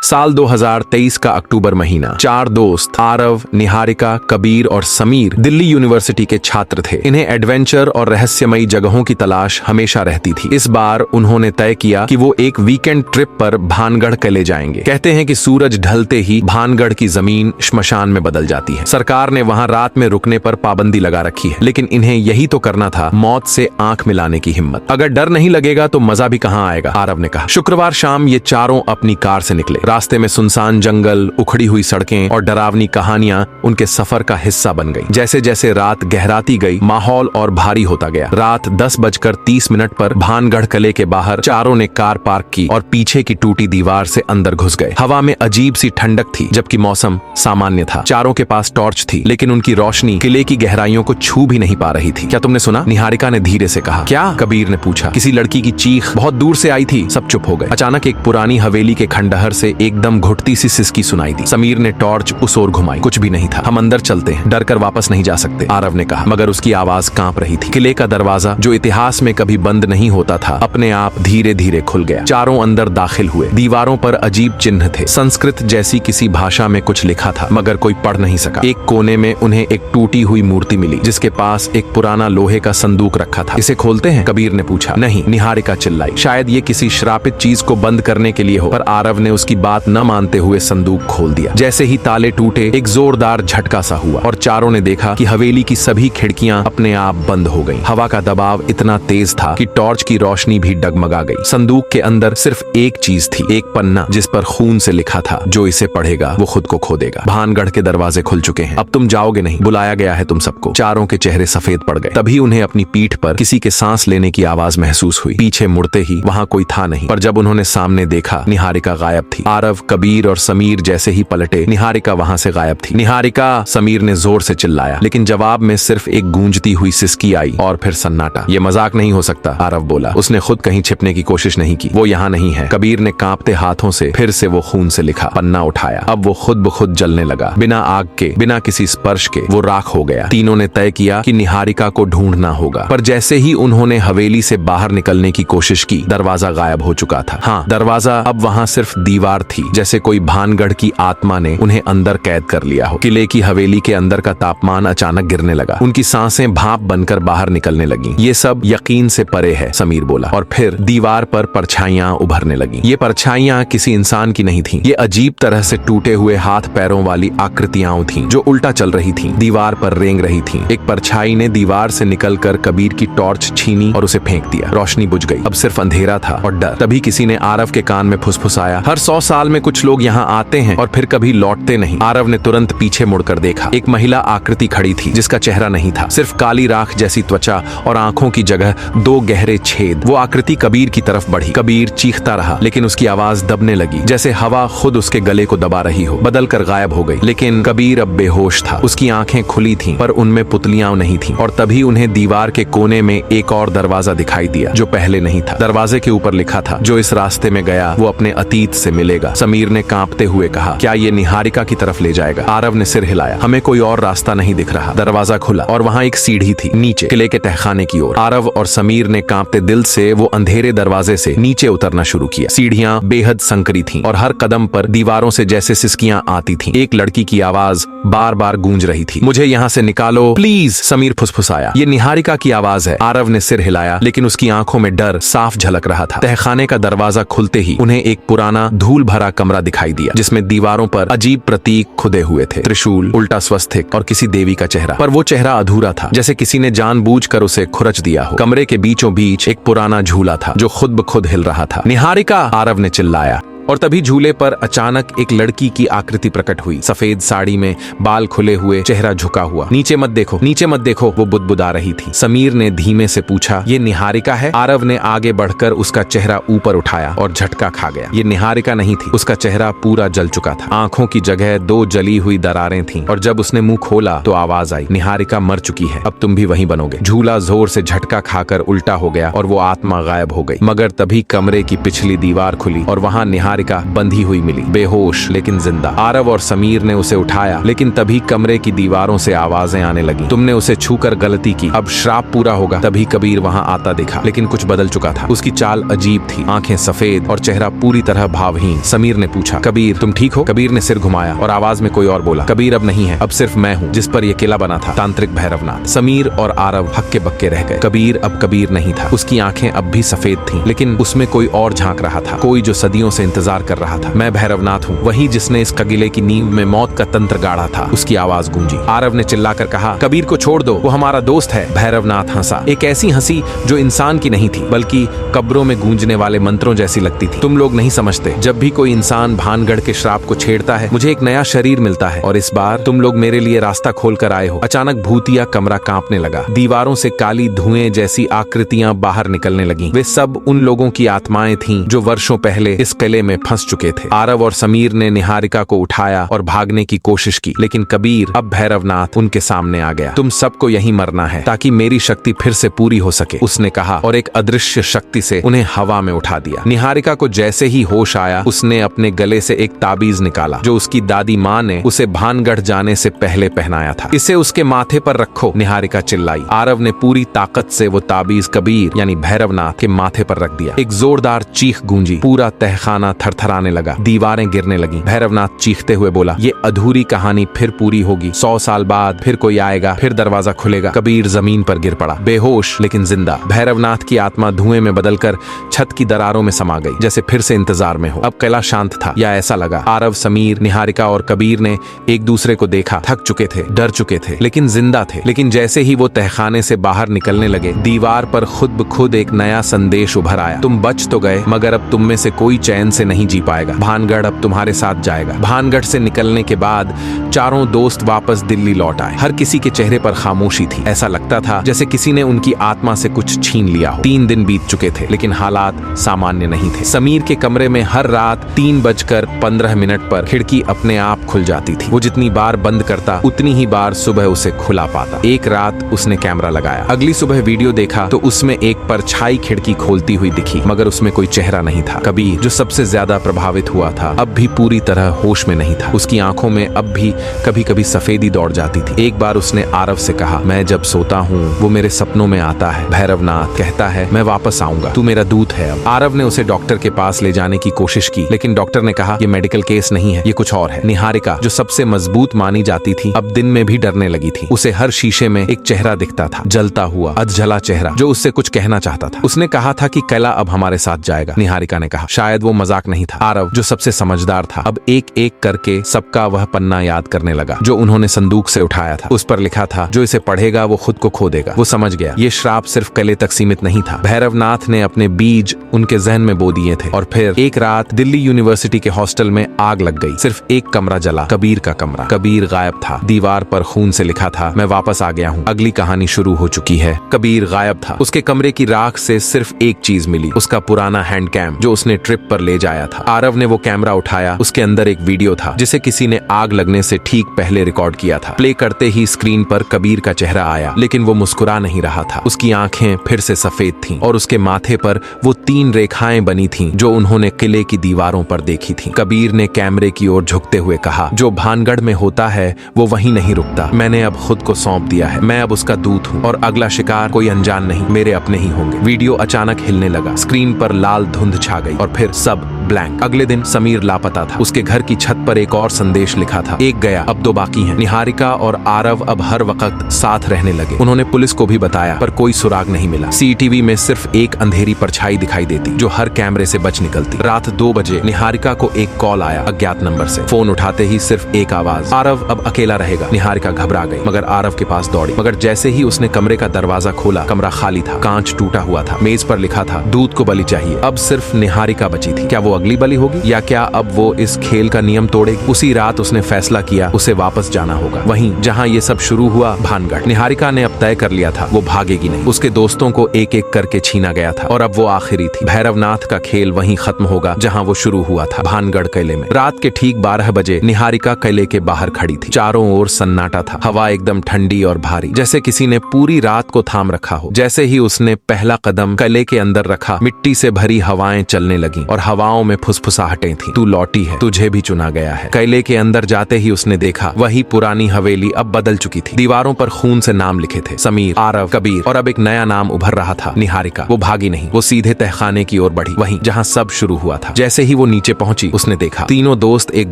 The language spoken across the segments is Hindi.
साल 2023 का अक्टूबर महीना। 4 दोस्त आरव, निहारिका, कबीर और समीर दिल्ली यूनिवर्सिटी के छात्र थे। इन्हें एडवेंचर और रहस्यमयी जगहों की तलाश हमेशा रहती थी। इस बार उन्होंने तय किया कि वो एक वीकेंड ट्रिप पर भानगढ़ किले जाएंगे। कहते हैं कि सूरज ढलते ही भानगढ़ की जमीन श्मशान में बदल जाती है। सरकार ने वहां रात में रुकने पर पाबंदी लगा रखी है, लेकिन इन्हें यही तो करना था, मौत से आंख मिलाने की हिम्मत। अगर डर नहीं लगेगा तो मजा भी कहां आएगा, आरव ने कहा। शुक्रवार शाम ये चारों अपनी कार से निकले। रास्ते में सुनसान जंगल, उखड़ी हुई सड़कें और डरावनी कहानियां उनके सफर का हिस्सा बन गई। जैसे जैसे रात गहराती गई, माहौल और भारी होता गया। रात 10:30 पर भानगढ़ किले के बाहर चारों ने कार पार्क की और पीछे की टूटी दीवार से अंदर घुस गए। हवा में अजीब सी ठंडक थी, जबकि मौसम सामान्य था। चारों के पास टॉर्च थी, लेकिन उनकी रोशनी किले की गहराइयों को छू भी नहीं पा रही थी। क्या तुमने सुना? निहारिका ने धीरे से कहा। क्या? कबीर ने पूछा। किसी लड़की की चीख बहुत दूर से आई थी। सब चुप हो गए। अचानक एक पुरानी हवेली के खंडहर से एकदम घुटती सी सिसकी सुनाई दी। समीर ने टॉर्च उस ओर घुमाई। कुछ भी नहीं था। हम अंदर चलते हैं, डर कर वापस नहीं जा सकते, आरव ने कहा, मगर उसकी आवाज कांप रही थी। किले का दरवाजा, जो इतिहास में कभी बंद नहीं होता था, अपने आप धीरे धीरे खुल गया। चारों अंदर दाखिल हुए। दीवारों पर अजीब चिन्ह थे। संस्कृत जैसी किसी भाषा में कुछ लिखा था, मगर कोई पढ़ नहीं सका। एक कोने में उन्हें एक टूटी हुई मूर्ति मिली, जिसके पास एक पुराना लोहे का संदूक रखा था। इसे खोलते हैं? कबीर ने पूछा। नहीं, निहारिका चिल्लाई। शायद ये किसी श्रापित चीज को बंद करने के लिए हो। पर आरव ने उसकी बात न मानते हुए संदूक खोल दिया। जैसे ही ताले टूटे, एक जोरदार झटका सा हुआ और चारों ने देखा कि हवेली की सभी खिड़कियां अपने आप बंद हो गईं। हवा का दबाव इतना तेज था कि टॉर्च की रोशनी भी डगमगा गई। संदूक के अंदर सिर्फ एक चीज थी, एक पन्ना, जिस पर खून से लिखा था, जो इसे पढ़ेगा वो खुद को खो देगा। भानगढ़ के दरवाजे खुल चुके हैं। अब तुम जाओगे नहीं, बुलाया गया है तुम सबको। चारों के चेहरे सफेद पड़ गए। तभी उन्हें अपनी पीठ पर किसी के सांस लेने की आवाज महसूस हुई। पीछे मुड़ते ही वहां कोई था नहीं, पर जब उन्होंने सामने देखा, निहारिका गायब थी। आरव, कबीर और समीर जैसे ही पलटे, निहारिका वहां से गायब थी। निहारिका! समीर ने जोर से चिल्लाया, लेकिन जवाब में सिर्फ एक गूंजती हुई सिसकी आई और फिर सन्नाटा। ये मजाक नहीं हो सकता, आरव बोला। उसने खुद कहीं छिपने की कोशिश नहीं की। वो यहाँ नहीं है। कबीर ने कांपते हाथों से फिर से वो खून से लिखा पन्ना उठाया। अब वो खुद ब खुद जलने लगा। बिना आग के, बिना किसी स्पर्श के वो राख हो गया। तीनों ने तय किया कि निहारिका को ढूंढना होगा। पर जैसे ही उन्होंने हवेली से बाहर निकलने की कोशिश की, दरवाजा गायब हो चुका था। हाँ, दरवाजा अब वहाँ सिर्फ दीवार थी, जैसे कोई भानगढ़ की आत्मा ने उन्हें अंदर कैद कर लिया हो। किले की हवेली के अंदर का तापमान अचानक गिरने लगा। उनकी सांसें भाप बनकर बाहर निकलने लगी। ये सब यकीन से परे है, समीर बोला। और फिर दीवार पर परछाइयां उभरने लगी। ये परछाइयां किसी इंसान की नहीं थीं। ये अजीब तरह से टूटे हुए हाथ पैरों वाली आकृतियां थीं, जो उल्टा चल रही थीं, दीवार पर रेंग रही थीं। एक परछाई ने दीवार से निकलकर कबीर की टॉर्च छीनी और उसे फेंक दिया। रोशनी बुझ गई। अब सिर्फ अंधेरा था और डर। तभी किसी ने आरव के कान में फुसफुसाया, हर 100 साल में कुछ लोग यहाँ आते हैं और फिर कभी लौटते नहीं। आरव ने तुरंत पीछे मुड़कर देखा। एक महिला आकृति खड़ी थी, जिसका चेहरा नहीं था, सिर्फ काली राख जैसी त्वचा और आंखों की जगह 2 गहरे छेद। वो आकृति कबीर की तरफ बढ़ी। कबीर चीखता रहा, लेकिन उसकी आवाज दबने लगी, जैसे हवा खुद उसके गले को दबा रही हो। बदल कर गायब हो गई। लेकिन कबीर अब बेहोश था। उसकी आंखें खुली थीं, पर उनमें पुतलियां नहीं थीं। और तभी उन्हें दीवार के कोने में एक और दरवाजा दिखाई दिया, जो पहले नहीं था। दरवाजे के ऊपर लिखा था, जो इस रास्ते में गया वो अपने अतीत से मिलेगा। समीर ने कांपते हुए कहा, क्या ये निहारिका की तरफ ले जाएगा? आरव ने सिर हिलाया। हमें कोई और रास्ता नहीं दिख रहा। दरवाजा खुला और वहाँ एक सीढ़ी थी, नीचे किले के तहखाने की ओर। आरव और समीर ने कांपते दिल से वो अंधेरे दरवाजे से नीचे उतरना शुरू किया। सीढ़ियां बेहद संकरी थीं और हर कदम पर दीवारों से जैसे सिसकियां आती थीं। एक लड़की की आवाज बार बार गूंज रही थी, मुझे यहाँ से निकालो प्लीज। समीर फुसफुसाया, ये निहारिका की आवाज है। आरव ने सिर हिलाया, लेकिन उसकी आंखों में डर साफ झलक रहा था। तहखाने का दरवाजा खुलते ही उन्हें एक पुराना धूल भरा कमरा दिखाई दिया, जिसमें दीवारों पर अजीब प्रतीक खुदे हुए थे, त्रिशूल, उल्टा स्वस्तिक और किसी देवी का चेहरा। पर वो चेहरा अधूरा था, जैसे किसी ने जानबूझकर उसे खुरच दिया हो। कमरे के बीचों बीच एक पुराना झूला था, जो खुद ब खुद हिल रहा था। निहारिका! आरव ने चिल्लाया। और तभी झूले पर अचानक एक लड़की की आकृति प्रकट हुई। सफेद साड़ी में, बाल खुले हुए, चेहरा झुका हुआ। नीचे मत देखो, नीचे मत देखो, वो बुदबुदा रही थी। समीर ने धीमे से पूछा, ये निहारिका है? आरव ने आगे बढ़कर उसका चेहरा ऊपर उठाया और झटका खा गया। ये निहारिका नहीं थी। उसका चेहरा पूरा जल चुका था। आंखों की जगह 2 जली हुई दरारें थीं और जब उसने मुंह खोला तो आवाज आई, निहारिका मर चुकी है, अब तुम भी वहीं बनोगे। झूला जोर से झटका खाकर उल्टा हो गया और वो आत्मा गायब हो गई। मगर तभी कमरे की पिछली दीवार खुली और वहां निहारिका निहारिका बंधी हुई मिली, बेहोश लेकिन जिंदा। आरव और समीर ने उसे उठाया, लेकिन तभी कमरे की दीवारों से आवाजें आने लगी। तुमने उसे छूकर गलती की, अब श्राप पूरा होगा। तभी कबीर वहां आता दिखा, लेकिन कुछ बदल चुका था। उसकी चाल अजीब थी, आंखें सफेद और चेहरा पूरी तरह भावहीन। समीर ने पूछा, कबीर तुम ठीक हो? कबीर ने सिर घुमाया और आवाज में कोई और बोला, कबीर अब नहीं है, अब सिर्फ मैं हूँ जिस पर यह किला बना था, तांत्रिक भैरवनाथ। समीर और आरव हक्के बक्के रह गए। कबीर अब कबीर नहीं था। उसकी आंखें अब भी सफेद थीं, लेकिन उसमें कोई और झांक रहा था, कोई जो सदियों से इंतजार कर रहा था। मैं भैरवनाथ हूँ, वही जिसने इस कबीले की नींव में मौत का तंत्र गाड़ा था। उसकी आवाज गूंजी। आरव ने चिल्लाकर कहा, कबीर को छोड़ दो, वो हमारा दोस्त है। भैरवनाथ हंसा, एक ऐसी हंसी जो इंसान की नहीं थी, बल्कि कब्रों में गूंजने वाले मंत्रों जैसी लगती थी। तुम लोग नहीं समझते, जब भी कोई इंसान भानगढ़ के श्राप को छेड़ता है, मुझे एक नया शरीर मिलता है, और इस बार तुम लोग मेरे लिए रास्ता खोल कर आए हो। अचानक भूतिया कमरा कांपने लगा। दीवारों से काली धुएं जैसी आकृतियां बाहर निकलने लगीं। वे सब उन लोगों की आत्माएं थीं जो वर्षों पहले इस किले में फंस चुके थे। आरव और समीर ने निहारिका को उठाया और भागने की कोशिश की, लेकिन कबीर अब भैरवनाथ उनके सामने आ गया। तुम सबको यहीं मरना है ताकि मेरी शक्ति फिर से पूरी हो सके, उसने कहा, और एक अदृश्य शक्ति से उन्हें हवा में उठा दिया। निहारिका को जैसे ही होश आया, उसने अपने गले से एक ताबीज निकाला जो उसकी दादी माँ ने उसे भानगढ़ जाने से पहले पहनाया था। इसे उसके माथे पर रखो, निहारिका चिल्लाई। आरव ने पूरी ताकत से वो ताबीज कबीर यानी भैरवनाथ के माथे पर रख दिया। एक जोरदार चीख गूंजी, पूरा तहखाना थरथराने लगा, दीवारें गिरने लगी। भैरवनाथ चीखते हुए बोला, ये अधूरी कहानी फिर पूरी होगी। 100 साल बाद फिर कोई आएगा, फिर दरवाजा खुलेगा। कबीर जमीन पर गिर पड़ा, बेहोश लेकिन जिंदा। भैरवनाथ की आत्मा धुएं में बदलकर छत की दरारों में समा गई, जैसे फिर से इंतजार में हो। अब किला शांत था, या ऐसा लगा। आरव, समीर, निहारिका और कबीर ने एक दूसरे को देखा। थक चुके थे, डर चुके थे, लेकिन जिंदा थे। लेकिन जैसे ही वो तहखाने से बाहर निकलने लगे, दीवार पर खुद ब खुद एक नया संदेश उभर आया। तुम बच तो गए, मगर अब तुम में से कोई चैन से नहीं जी पाएगा। भानगढ़ अब तुम्हारे साथ जाएगा। भानगढ़ से निकलने के बाद चारों दोस्त वापस दिल्ली लौट आए। हर किसी के चेहरे पर खामोशी थी। ऐसा लगता था जैसे किसी ने उनकी आत्मा से कुछ छीन लिया हो। 3 दिन बीत चुके थे, लेकिन हालात सामान्य नहीं थे। समीर के कमरे में हर रात 3:15 पर खिड़की अपने आप खुल जाती थी। वो जितनी बार बंद करता, उतनी ही बार सुबह उसे खुला पाता। एक रात उसने कैमरा लगाया। अगली सुबह वीडियो देखा तो उसमें एक परछाई खिड़की खोलती हुई दिखी, मगर उसमें कोई चेहरा नहीं था। कबीर, जो सबसे ज्यादा प्रभावित हुआ था, अब भी पूरी तरह होश में नहीं था। उसकी आंखों में अब भी कभी कभी सफेदी दौड़ जाती थी। एक बार उसने आरव से कहा, मैं जब सोता हूँ वो मेरे सपनों में आता है। भैरवनाथ कहता है मैं वापस आऊंगा, तू मेरा दूत है अब। आरव ने उसे डॉक्टर के पास ले जाने की कोशिश की, लेकिन डॉक्टर ने कहा ये मेडिकल केस नहीं है, ये कुछ और है। निहारिका, जो सबसे मजबूत मानी जाती थी, अब दिन में भी डरने लगी थी। उसे हर शीशे में एक चेहरा दिखता था, जलता हुआ अधजला चेहरा, जो उससे कुछ कहना चाहता था। उसने कहा था कि किला अब हमारे साथ जाएगा। निहारिका ने कहा, शायद वो मजाक नहीं था। आरव, जो सबसे समझदार था, अब एक एक करके सबका वह पन्ना याद करने लगा जो उन्होंने संदूक से उठाया था। उस पर लिखा था, जो इसे पढ़ेगा वो खुद को खो देगा। वो समझ गया, ये श्राप सिर्फ किले तक सीमित नहीं था। भैरवनाथ ने अपने बीज उनके जहन में बो दिए थे। और फिर एक रात दिल्ली यूनिवर्सिटी के हॉस्टल में आग लग गई। सिर्फ एक कमरा जला, कबीर का कमरा। कबीर गायब था। दीवार पर खून से लिखा था, मैं वापस आ गया हूँ, अगली कहानी शुरू हो चुकी है। कबीर गायब था। उसके कमरे की राख से सिर्फ एक चीज मिली, उसका पुराना हैंड कैम जो उसने ट्रिप पर ले जाया था। आरव ने वो कैमरा उठाया। उसके अंदर एक वीडियो था जिसे किसी ने आग लगने से ठीक पहले रिकॉर्ड किया था। प्ले करते ही स्क्रीन पर कबीर का चेहरा आया, लेकिन वो मुस्कुरा नहीं रहा था। उसकी आंखें फिर से सफेद थीं और उसके माथे पर वो 3 रेखाएं बनी थीं जो उन्होंने किले की दीवारों पर देखी थीं। कबीर ने कैमरे की ओर झुकते हुए कहा, जो भानगढ़ में होता है वो वहीं नहीं रुकता। मैंने अब खुद को सौंप दिया है। मैं अब उसका दूत हूँ और अगला शिकार कोई अनजान नहीं, मेरे अपने ही होंगे। वीडियो अचानक हिलने लगा। स्क्रीन पर लाल धुंध छा गई और फिर सब ब्लैंक। अगले दिन समीर लापता था। उसके घर की छत पर एक और संदेश लिखा था, एक गया, अब 2 बाकी हैं। निहारिका और आरव अब हर वक्त साथ रहने लगे। उन्होंने पुलिस को भी बताया, पर कोई सुराग नहीं मिला। सीसीटीवी में सिर्फ एक अंधेरी परछाई दिखाई देती जो हर कैमरे से बच निकलती। रात 2 बजे निहारिका को एक कॉल आया अज्ञात नंबर से। फोन उठाते ही सिर्फ एक आवाज, आरव अब अकेला रहेगा। निहारिका घबरा गई, मगर आरव के पास दौड़ी। मगर जैसे ही उसने कमरे का दरवाजा खोला, कमरा खाली था, कांच टूटा हुआ था। मेज पर लिखा था, दूध को बलि चाहिए। अब सिर्फ निहारिका बची थी। क्या वो अगली बलि होगी, या क्या अब वो इस खेल का नियम तोड़ेगी? उसी रात उसने फैसला किया, उसे वापस जाना होगा, वहीं जहां ये सब शुरू हुआ, भानगढ़। निहारिका ने अब तय कर लिया था, वो भागेगी नहीं। उसके दोस्तों को एक एक करके छीना गया था और अब वो आखिरी थी। भैरवनाथ का खेल वहीं खत्म होगा जहां वो शुरू हुआ था, भानगढ़ किले में। रात के ठीक 12 बजे निहारिका किले के बाहर खड़ी थी। चारों ओर सन्नाटा था। हवा एकदम ठंडी और भारी, जैसे किसी ने पूरी रात को थाम रखा हो। जैसे ही उसने पहला कदम किले के अंदर रखा, मिट्टी से भरी हवाएं चलने लगीं और हवाओं में फुसफुसाहटें थी। तू लौटी है, तुझे भी चुना गया है। कैले के अंदर जाते ही उसने देखा वही पुरानी हवेली अब बदल चुकी थी। दीवारों पर खून से नाम लिखे थे, समीर, आरव, कबीर, और अब एक नया नाम उभर रहा था, निहारिका। वो भागी नहीं, वो सीधे तहखाने की ओर बढ़ी, वहीं जहाँ सब शुरू हुआ था। जैसे ही वो नीचे पहुंची उसने देखा तीनों दोस्त एक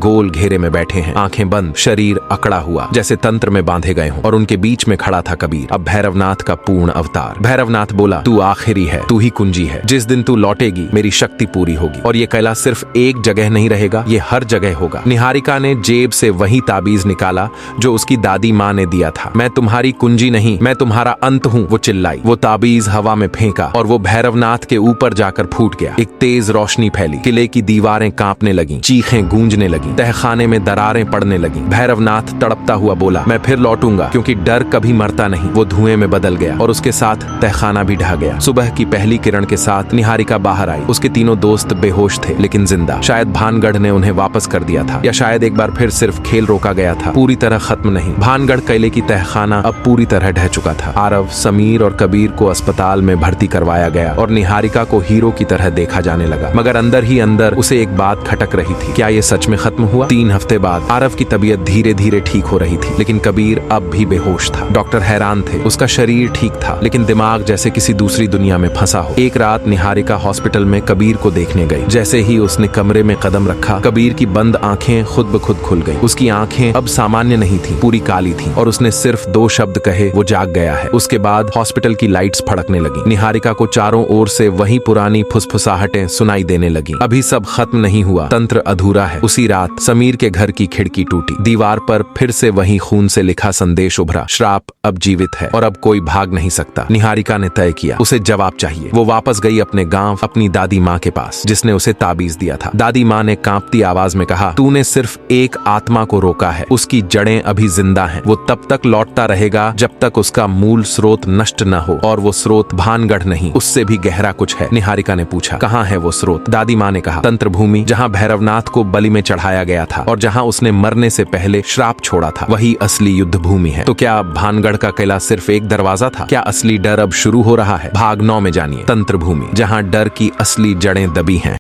गोल घेरे में बैठे हैं, आंखें बंद, शरीर अकड़ा हुआ जैसे तंत्र में बांधे गए हों, और उनके बीच में खड़ा था कबीर, अब भैरवनाथ का पूर्ण अवतार। भैरवनाथ बोला, तू आखिरी है, तू ही कुंजी है। जिस दिन तू लौटेगी मेरी शक्ति पूरी होगी, और ये कैला सिर्फ एक जगह नहीं रहेगा, ये हर जगह होगा। निहारिका ने जेब से वही ताबीज निकाला जो उसकी दादी माँ ने दिया था। मैं तुम्हारी कुंजी नहीं, मैं तुम्हारा अंत हूँ, वो चिल्लाई। वो ताबीज हवा में फेंका और वो भैरवनाथ के ऊपर जाकर फूट गया। एक तेज रोशनी फैली, किले की दीवारें कांपने लगी, चीखें गूंजने लगी, तहखाने में दरारें पड़ने लगी। भैरवनाथ तड़पता हुआ बोला, मैं फिर लौटूंगा, क्योंकि डर कभी मरता नहीं। वो धुएं में बदल गया और उसके साथ तहखाना भी ढह गया। सुबह की पहली किरण के साथ निहारिका बाहर आई। उसके तीनों दोस्त बेहोश थे लेकिन जिंदा। शायद भानगढ़ ने उन्हें वापस कर दिया था, या शायद एक बार फिर सिर्फ खेल रोका गया था, पूरी तरह खत्म नहीं। भानगढ़ कैले की तहखाना अब पूरी तरह ढह चुका था। आरव, समीर और कबीर को अस्पताल में भर्ती करवाया गया और निहारिका को हीरो की तरह देखा जाने लगा। मगर अंदर ही अंदर उसे एक बात खटक रही थी, क्या ये सच में खत्म हुआ? 3 हफ्ते बाद आरव की तबीयत धीरे धीरे ठीक हो रही थी, लेकिन कबीर अब भी बेहोश था। डॉक्टर हैरान थे, उसका शरीर ठीक था लेकिन दिमाग जैसे किसी दूसरी दुनिया में फंसा हो। एक रात निहारिका हॉस्पिटल में कबीर को देखने गई। जैसे ही उसने कमरे में कदम रखा, कबीर की बंद आंखें खुद ब खुद खुल गई। उसकी आंखें अब सामान्य नहीं थी, पूरी काली थी, और उसने सिर्फ 2 शब्द कहे, वो जाग गया है। उसके बाद हॉस्पिटल की लाइट्स फड़कने लगी। निहारिका को चारों ओर से वही पुरानी फुसफुसाहटें सुनाई देने लगी। अभी सब खत्म नहीं हुआ, तंत्र अधूरा है। उसी रात समीर के घर की खिड़की टूटी, दीवार पर फिर से वही खून से लिखा संदेश उभरा, श्राप अब जीवित है और अब कोई भाग नहीं सकता। निहारिका ने तय किया, उसे जवाब चाहिए। वो वापस गई अपने गांव, अपनी दादी माँ के पास, जिसने उसे ताबीज दिया था। दादी माँ ने कांपती आवाज में कहा, तूने सिर्फ एक आत्मा को रोका है, उसकी जड़ें अभी जिंदा हैं। वो तब तक लौटता रहेगा जब तक उसका मूल स्रोत नष्ट न हो, और वो स्रोत भानगढ़ नहीं, उससे भी गहरा कुछ है। निहारिका ने पूछा, कहाँ है वो स्रोत? दादी माँ ने कहा, तंत्र भूमि, जहाँ भैरवनाथ को बलि में चढ़ाया गया था और जहाँ उसने मरने से पहले श्राप छोड़ा था, वही असली युद्ध भूमि है। तो क्या भानगढ़ का किला सिर्फ एक दरवाजा था? क्या असली डर अब शुरू हो रहा है? भाग 9 में जानिए, तंत्र भूमि, जहाँ डर की असली जड़ें दबी हैं।